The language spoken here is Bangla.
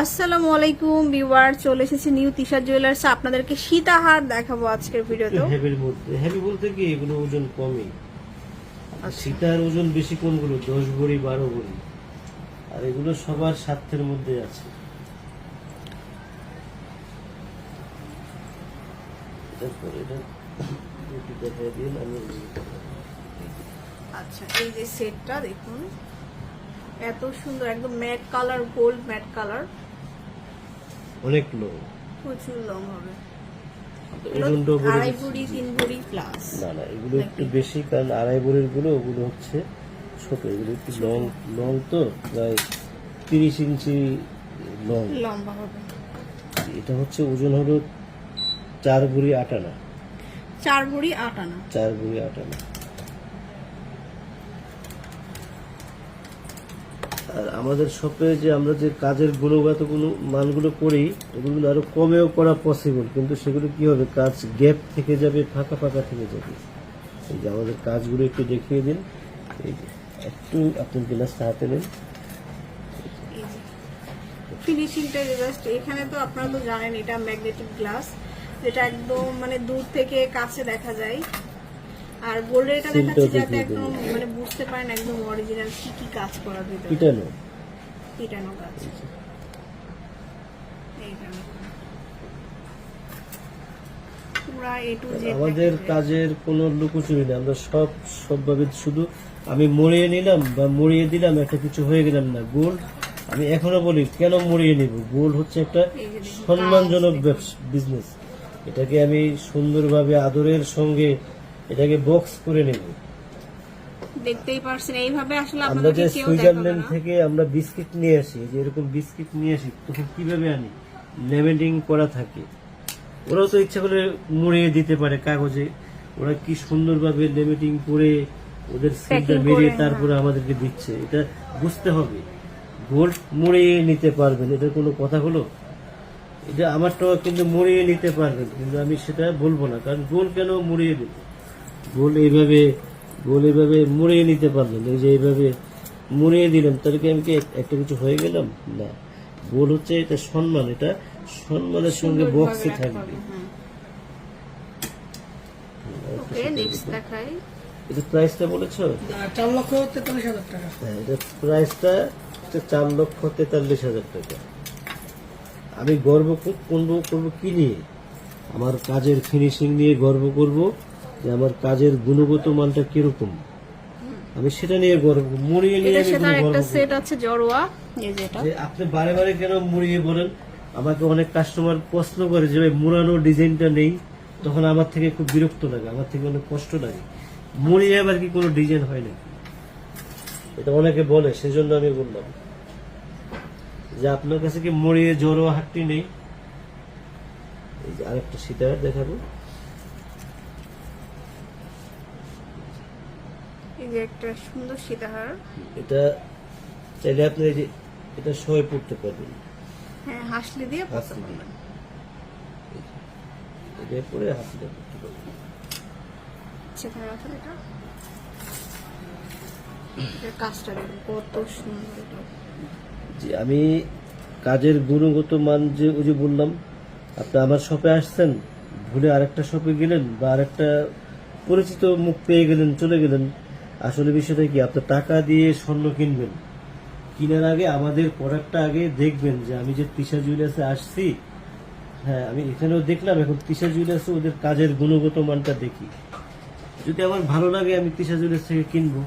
আসসালামু আলাইকুম ভিউয়ার, চলে এসেছি নিউ তিশা জুয়েলার্স। আপনাদেরকে সীতাহার দেখাবো আজকের ভিডিওতে। হেভির মধ্যে হেভি বলতে কি এগুলো ওজন কমই। সীতার ওজন বেশি কোনগুলো 10 ভরি 12 ভরি, আর এগুলো সবার স্বার্থের মধ্যে আছে। আচ্ছা, এই যে সেটটা দেখুন, এত সুন্দর, একদম matte colour, gold matte colour, অনেক লং, প্রচুর লং হবে। ওজনটাও বেড়ে আড়াই গেছে। ভরি 3 ভরি প্লাস। না না, এগুলো একটু বেশি, কারণ আড়াই ভরির গুলো ওগুলো হচ্ছে ছোট, এগুলো একটু লং লং, তো প্রায় 30 ইঞ্চি লং লম্বা হবে। এটা হচ্ছে ওজন হলো 4 ভরি 8 আনা। 4 ভরি 8 আনা। 4 ভরি 8 আনা। আর আমাদের শপে যে আমরা যে কাজের গুণগত মানগুলো করি, এগুলো আরো কমেও করা পসিবল, কিন্তু সেগুলো কি হবে, কাজ গ্যাপ থেকে যাবে, ফাঁকা ফাঁকা থেকে যাবে। এই যে আমাদের কাজগুলো একটু দেখিয়ে দিন। এই যে একটু আপনি গ্লাসটা হাতে নেন। ফিনিশিংটা জাস্ট, এখানে তো আপনারা তো জানেন এটা ম্যাগনেটিক গ্লাস, যেটা একদম মানে দূর থেকে কাছে দেখা যায়। আর গোল্ডের এটা দেখাচ্ছি যাতে একদম মানে বুঝতে পারেন একদম অরিজিনাল কি কি কাজ করা ভিতরে। পিটানো কাজ। আমাদের কাজের কোনো লুকোচুরি নেই, আমরা সবভাবে শুধু আমি মরিয়ে নিলাম বা মরিয়ে দিলাম, একটা কিছু হয়ে গেলাম না। গোল্ড আমি এখনো বলি, কেন মরিয়ে নিব? গোল্ড হচ্ছে একটা সম্মানজনক বিজনেস। এটাকে আমি সুন্দরভাবে আদরের সঙ্গে এটাকে বক্স করে নেব। দেখতেই পারছেন এইভাবে আসলে আমরা যে সুইজারল্যান্ড থেকে আমরা বিস্কিট নিয়ে আসি, যে এরকম বিস্কিট নিয়ে আসি, তখন কিভাবে আনি, লেমিনেটিং করা থাকে। ওরাও তো ইচ্ছা করে মুড়িয়ে দিতে পারে কাগজে, ওরা কি সুন্দরভাবে লেমিনেটিং করে ওদের সিলটা মেরে তারপরে আমাদেরকে দিচ্ছে। এটা বুঝতে হবে, গোল্ড মুড়িয়ে নিতে পারবেন, এটা কোনো কথা হলো? এটা আমারটাও কিন্তু মুড়িয়ে নিতে পারবেন, কিন্তু আমি সেটা বলবো না, কারণ গোল্ড কেন মুড়িয়ে দেব? গোল্ড এইভাবে মুড়িয়ে নিতে পারবেন। এই যে এইভাবে মুড়িয়ে দিলাম, তাহলে কি আমি কি একটা কিছু হয়ে গেলাম? না, গোল্ড হচ্ছে এটা সম্মান, এটা সম্মানের সঙ্গে বক্সে থাকবে। এটা প্রাইসটা বলেছ 4,43,000 টাকা। হ্যাঁ, এটা প্রাইসটা 4,43,000 টাকা। আমি গর্ব করবো কি নিয়ে? আমার কাজের ফিনিশিং নিয়ে গর্ব করব, যে আমার কাজের গুণগত মানটা কিরকম, আমি সেটা নিয়ে গর্ব। মুড়িয়ে নিয়ে একটা সেট আছে জড়োয়া, এই যেটা যে আপনি বারে বারে কেন মুড়িয়ে বলেন? আমাকে অনেক কাস্টমার প্রশ্ন করে যে ভাই মুড়ানো ডিজাইনটা নেই, তখন আমার থেকে খুব বিরক্ত লাগে, আমার থেকে অনেক কষ্ট লাগে। মুড়িয়ে আবার কি কোনো ডিজাইন হয় নাকি? এটা অনেকে বলে, সেজন্য আমি বললাম যে আপনার কাছে কি মুড়িয়ে জড়ো হাটটি নেই। এই যে আরেকটা সীতাহার দেখাবো। এই যে একটা সুন্দর সীতাহার, এটা চাইলে আপনি এই যে এটা সবাই পড়তে পারবেন। হ্যাঁ, হাসলি দিয়ে পড়তে পারবেন। এটা পরে হাসলে পড়তে পারবেন। সেখানে রাখেন এটা, এটার কাজটা দেখুন কত সুন্দর। এটা যে আমি কাজের গুণগত মান, যে ওই যে বললাম, আপনি আমার শপে আসছেন, ভুলে আরেকটা শপে গেলেন বা আরেকটা পরিচিত মুখ পেয়ে গেলেন, চলে গেলেন। আসলে বিষয়টা কি, আপনার টাকা দিয়ে স্বর্ণ কিনবেন, কেনার আগে আমাদের প্রোডাক্টটা আগে দেখবেন, যে আমি যে তিশা জুয়েলার্সে আসছি, হ্যাঁ আমি এখানেও দেখলাম, এখন তিশা জুয়েলার্সে ওদের কাজের গুণগত মানটা দেখি। যদি আমার ভালো লাগে, আমি তিশা জুয়েলার্স থেকে কিনবো।